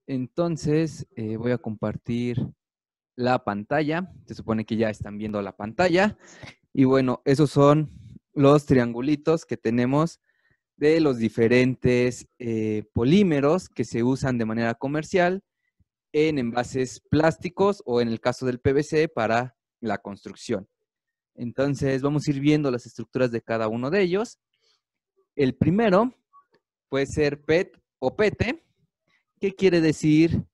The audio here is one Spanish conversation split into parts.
Entonces, voy a compartir la pantalla. Se supone que ya están viendo la pantalla. Y bueno, esos son los triangulitos que tenemos de los diferentes polímeros que se usan de manera comercial en envases plásticos o en el caso del PVC para la construcción. Entonces, vamos a ir viendo las estructuras de cada uno de ellos. El primero puede ser PET o PT. ¿Qué quiere decir?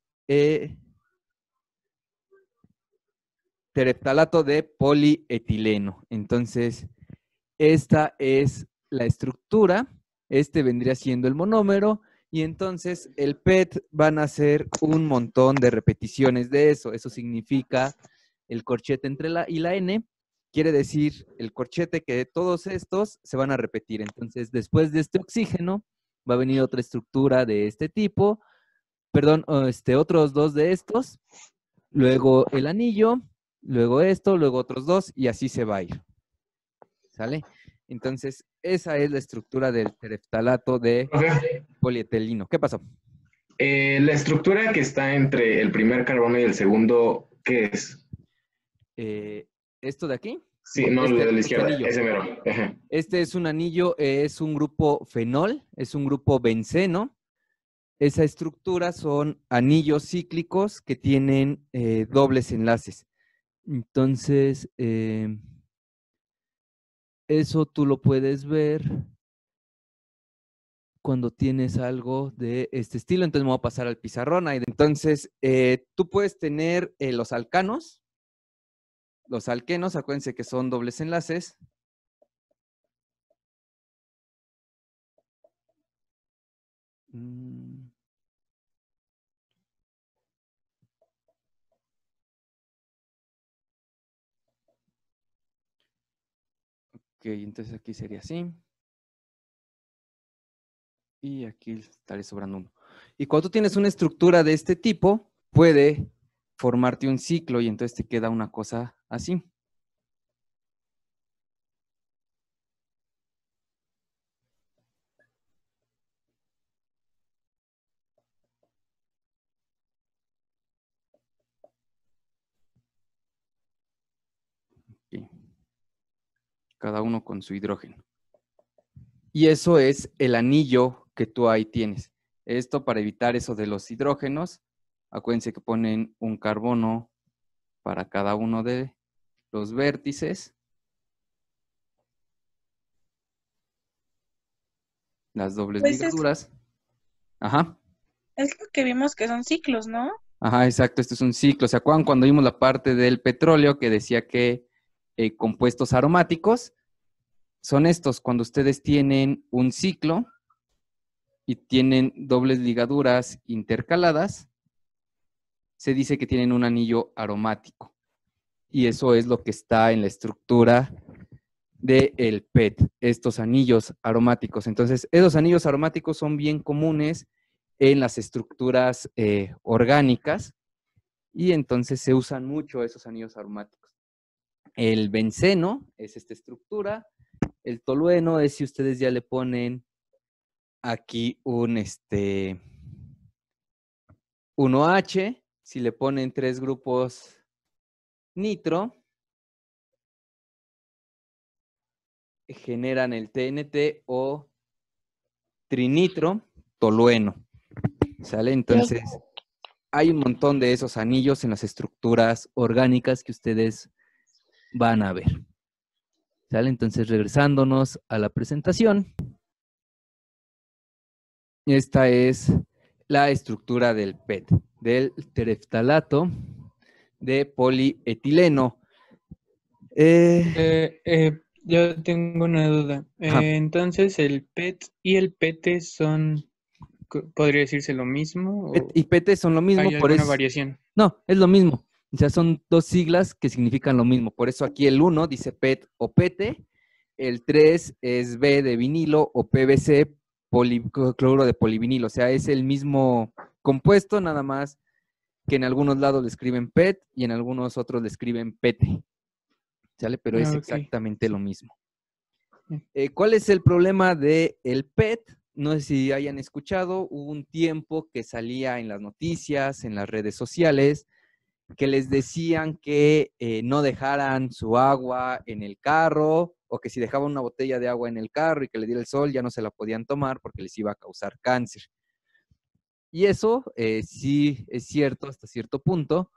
Tereftalato de polietileno. Entonces, esta es la estructura. Este vendría siendo el monómero. Y entonces el PET van a ser un montón de repeticiones de eso. Eso significa el corchete entre la y la N. Quiere decir el corchete que todos estos se van a repetir. Entonces, después de este oxígeno, va a venir otra estructura de este tipo. Perdón, otros dos de estos. Luego el anillo, luego esto, luego otros dos, y así se va a ir. ¿Sale? Entonces, esa es la estructura del tereftalato de polietileno. ¿Qué pasó? La estructura que está entre el primer carbono y el segundo, ¿qué es? ¿Esto de aquí? Sí, no, lo de la izquierda, anillo. ese mero. Ajá. Este es un anillo, es un grupo fenol, es un grupo benceno. Esa estructura son anillos cíclicos que tienen dobles enlaces. Entonces, eso tú lo puedes ver cuando tienes algo de este estilo. Entonces me voy a pasar al pizarrón. Entonces, tú puedes tener los alcanos. Los alquenos, acuérdense que son dobles enlaces. Ok, entonces aquí sería así. Y aquí estaré sobrando uno. Y cuando tú tienes una estructura de este tipo, puede formarte un ciclo y entonces te queda una cosa así. Aquí. Cada uno con su hidrógeno. Y eso es el anillo que tú ahí tienes. Esto para evitar eso de los hidrógenos. Acuérdense que ponen un carbono para cada uno de los vértices. Las dobles Pues ligaduras. Ajá. es lo que vimos que son ciclos, ¿no? Ajá, exacto. Este es un ciclo. ¿Se acuerdan cuando vimos la parte del petróleo que decía que compuestos aromáticos son estos? Cuando ustedes tienen un ciclo y tienen dobles ligaduras intercaladas, se dice que tienen un anillo aromático. Y eso es lo que está en la estructura del PET, estos anillos aromáticos. Entonces, esos anillos aromáticos son bien comunes en las estructuras orgánicas y entonces se usan mucho esos anillos aromáticos. El benceno es esta estructura. El tolueno es si ustedes ya le ponen aquí un 1H, si le ponen 3 grupos nitro, generan el TNT o trinitro tolueno. ¿Sale? Entonces, hay un montón de esos anillos en las estructuras orgánicas que ustedes van a ver. ¿Sale? Entonces, regresándonos a la presentación. Esta es la estructura del PET, del tereftalato de polietileno. Yo tengo una duda. Entonces, ¿el PET y el PT son, podría decirse lo mismo? PET y PT son lo mismo. ¿Hay alguna variación? No, es lo mismo. O sea, son dos siglas que significan lo mismo. Por eso aquí el 1 dice PET o PT. El 3 es B de vinilo o PVC, cloruro de polivinilo. O sea, es el mismo compuesto, nada más que en algunos lados le escriben PET y en algunos otros le escriben PT. ¿Sale? Pero es exactamente lo mismo. ¿Cuál es el problema del PET? no sé si hayan escuchado, hubo un tiempo que salía en las noticias, en las redes sociales, que les decían que no dejaran su agua en el carro, o que si dejaban una botella de agua en el carro y que le diera el sol, ya no se la podían tomar porque les iba a causar cáncer. Y eso sí es cierto hasta cierto punto,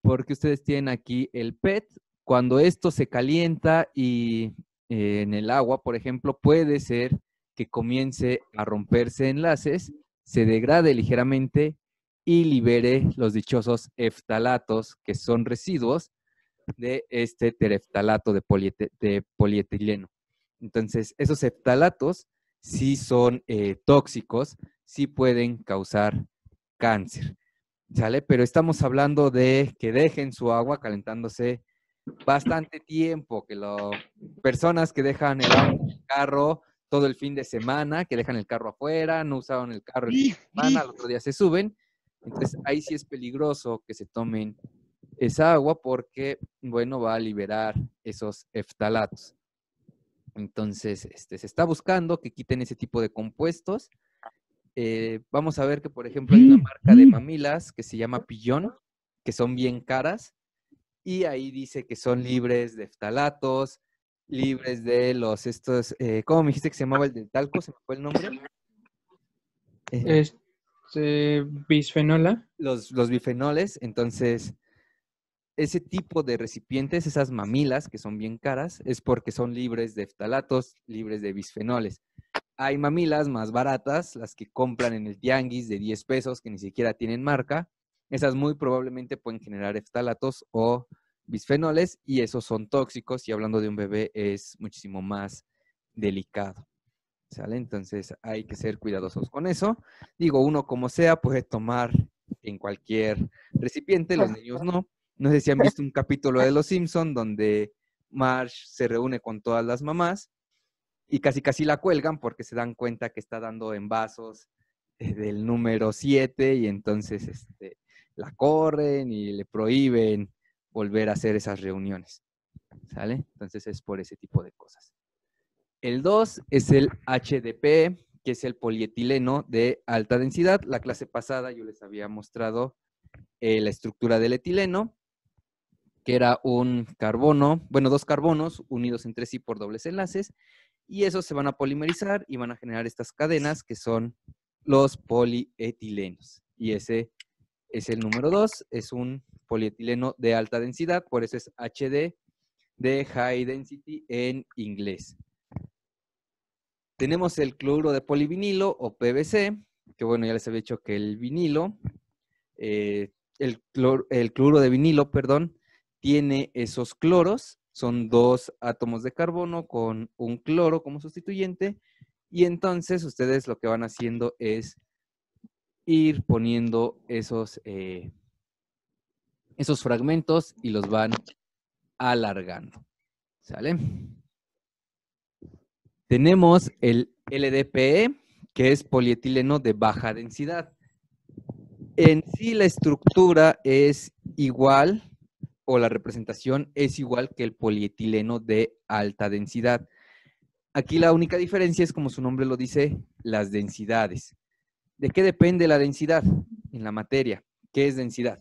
porque ustedes tienen aquí el PET. Cuando esto se calienta y en el agua, por ejemplo, puede ser que comience a romperse enlaces, se degrade ligeramente y libere los dichosos eftalatos, que son residuos de este tereftalato de polietileno. Entonces, esos eftalatos sí son tóxicos, sí pueden causar cáncer, ¿sale? Pero estamos hablando de que dejen su agua calentándose bastante tiempo, que personas que dejan el agua en el carro todo el fin de semana, que dejan el carro afuera, no usaron el carro el fin de semana, al otro día se suben. Entonces, ahí sí es peligroso que se tomen esa agua porque, bueno, va a liberar esos eftalatos. Entonces, se está buscando que quiten ese tipo de compuestos. Vamos a ver que, por ejemplo, hay una marca de mamilas que se llama Pillón, que son bien caras, y ahí dice que son libres de ftalatos, libres de ¿cómo me dijiste que se llamaba el del talco? ¿Se me fue el nombre? Bisfenola. Los bifenoles. Entonces, ese tipo de recipientes, esas mamilas que son bien caras, es porque son libres de ftalatos, libres de bisfenoles. Hay mamilas más baratas, las que compran en el tianguis de 10 pesos, que ni siquiera tienen marca. Esas muy probablemente pueden generar ftalatos o bisfenoles, y esos son tóxicos, y hablando de un bebé es muchísimo más delicado, ¿sale? Entonces hay que ser cuidadosos con eso. Digo, uno como sea puede tomar en cualquier recipiente, los niños no. No sé si han visto un capítulo de Los Simpson donde Marge se reúne con todas las mamás y casi la cuelgan porque se dan cuenta que está dando en vasos del número 7, y entonces la corren y le prohíben volver a hacer esas reuniones, ¿sale? Entonces es por ese tipo de cosas. El 2 es el HDP, que es el polietileno de alta densidad. La clase pasada yo les había mostrado la estructura del etileno, que era un carbono, bueno, dos carbonos unidos entre sí por dobles enlaces, y esos se van a polimerizar y van a generar estas cadenas que son los polietilenos. Y ese es el número 2, es un polietileno de alta densidad, por eso es HD, de High Density en inglés. Tenemos el cloruro de polivinilo o PVC, que bueno, ya les había dicho que el vinilo, el cloruro de vinilo, perdón, tiene esos cloros, son dos átomos de carbono con un cloro como sustituyente, y entonces ustedes lo que van haciendo es ir poniendo esos fragmentos y los van alargando, ¿sale? Tenemos el LDPE, que es polietileno de baja densidad. En sí la estructura es igual, o la representación es igual que el polietileno de alta densidad. Aquí la única diferencia es, como su nombre lo dice, las densidades. ¿De qué depende la densidad en la materia? ¿Qué es densidad?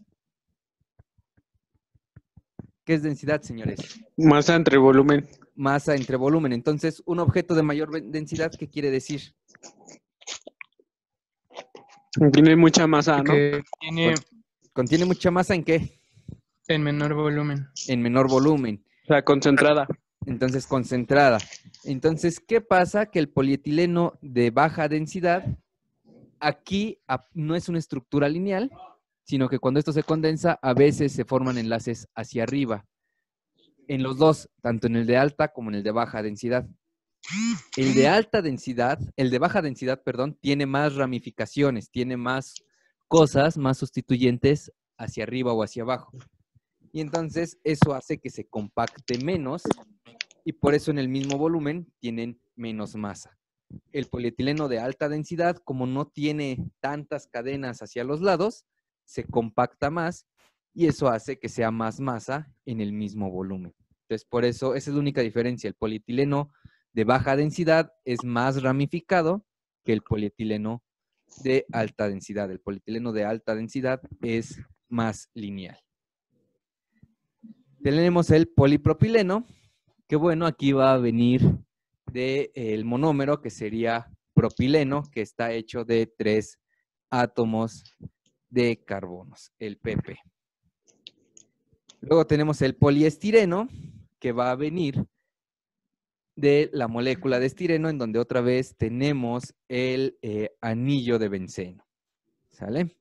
¿Qué es densidad, señores? Masa entre volumen. Masa entre volumen. Entonces, un objeto de mayor densidad, ¿qué quiere decir? Tiene mucha masa, ¿no? Que ¿Contiene mucha masa en qué? En menor volumen. En menor volumen. O sea, concentrada. Entonces, concentrada. Entonces, ¿qué pasa? Que el polietileno de baja densidad, aquí no es una estructura lineal, sino que cuando esto se condensa, a veces se forman enlaces hacia arriba. En los dos, tanto en el de alta como en el de baja densidad. El de baja densidad, perdón, tiene más ramificaciones, tiene más cosas, más sustituyentes hacia arriba o hacia abajo. Y entonces eso hace que se compacte menos, y por eso en el mismo volumen tienen menos masa. El polietileno de alta densidad, como no tiene tantas cadenas hacia los lados, se compacta más, y eso hace que sea más masa en el mismo volumen. Entonces, por eso, esa es la única diferencia. El polietileno de baja densidad es más ramificado que el polietileno de alta densidad. El polietileno de alta densidad es más lineal. Tenemos el polipropileno, que bueno, aquí va a venir del monómero, que sería propileno, que está hecho de 3 átomos de carbonos, el PP. Luego tenemos el poliestireno, que va a venir de la molécula de estireno, en donde otra vez tenemos el anillo de benceno. ¿Sale?